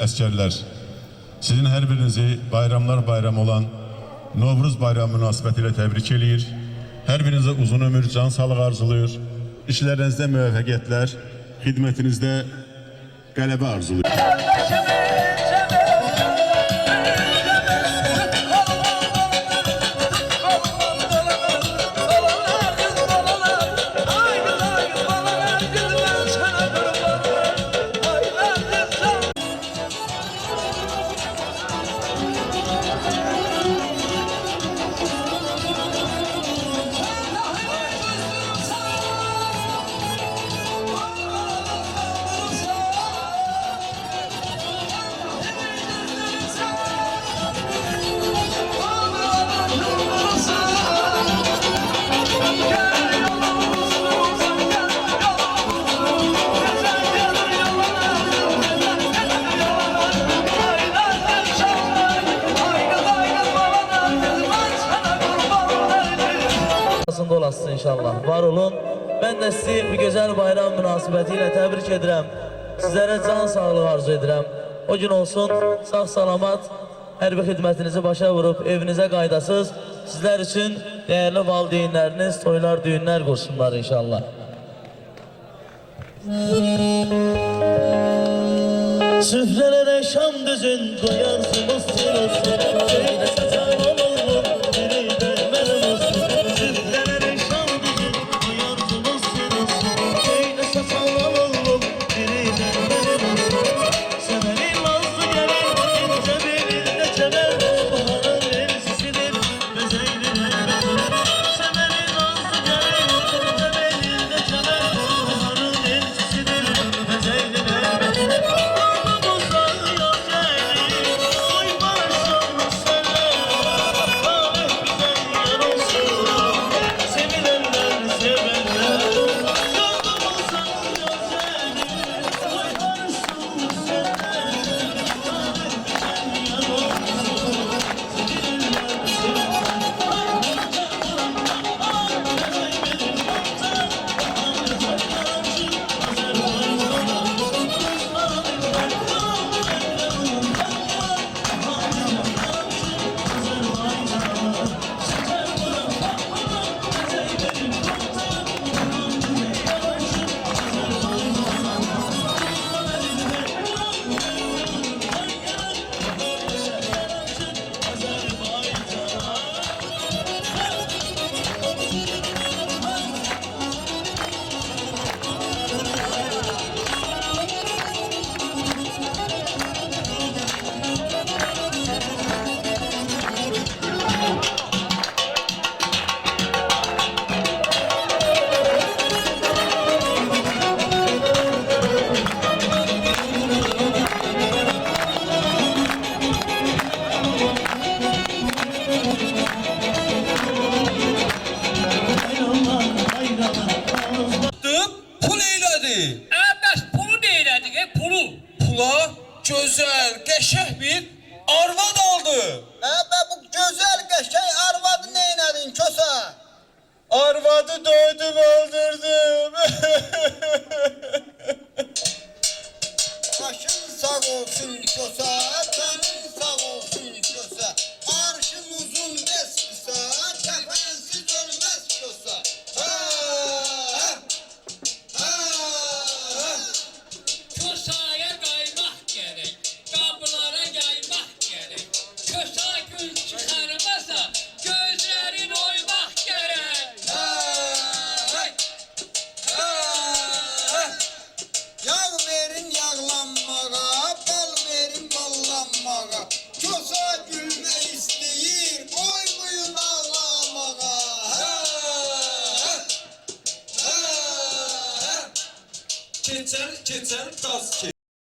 əsgərlər, sizin hər birinizi bayramlar bayramı olan Novruz bayramı münasibətilə təbrik eləyir. Hər birinizə uzun ömür, can sağlığı arzulayır. İşlərinizdə müvəffəqiyyətlər, xidmətinizdə qələbə arzulayır. Olasın inşallah. Var olun. Ben de sizi bu güzel bayram münasebetiyle tebrik ederim. Sizlere can sağlığı arzu ederim. O gün olsun sağ salamat her bir hizmetinizi başa vurup evinize kaydasız. Sizler için değerli valideynleriniz toylar, düğünler kursunlar inşallah. Süfrelere şam düzün koyarsınız Gözəl, qəşəng bir arvad aldı. Bu gözəl qəşəng arvadı neynədin Kosa? Arvadı doydum, öldürdüm. Başın sağ olsun Kosa, canın sağ olsun Kosa. Arşın uzun bez kısa, kefensiz ölmez Kosa. Kösaya kaymak gerek, kapılara yaymak gerek. Kösa gün çıkarmasa gözlerin oymak gerek. Yağ verin yağlanmağa, bal verin ballanmağa. Kosa gülme isteyir, boy boyun ağlamağa. Keçər, keçər, qaz keçər.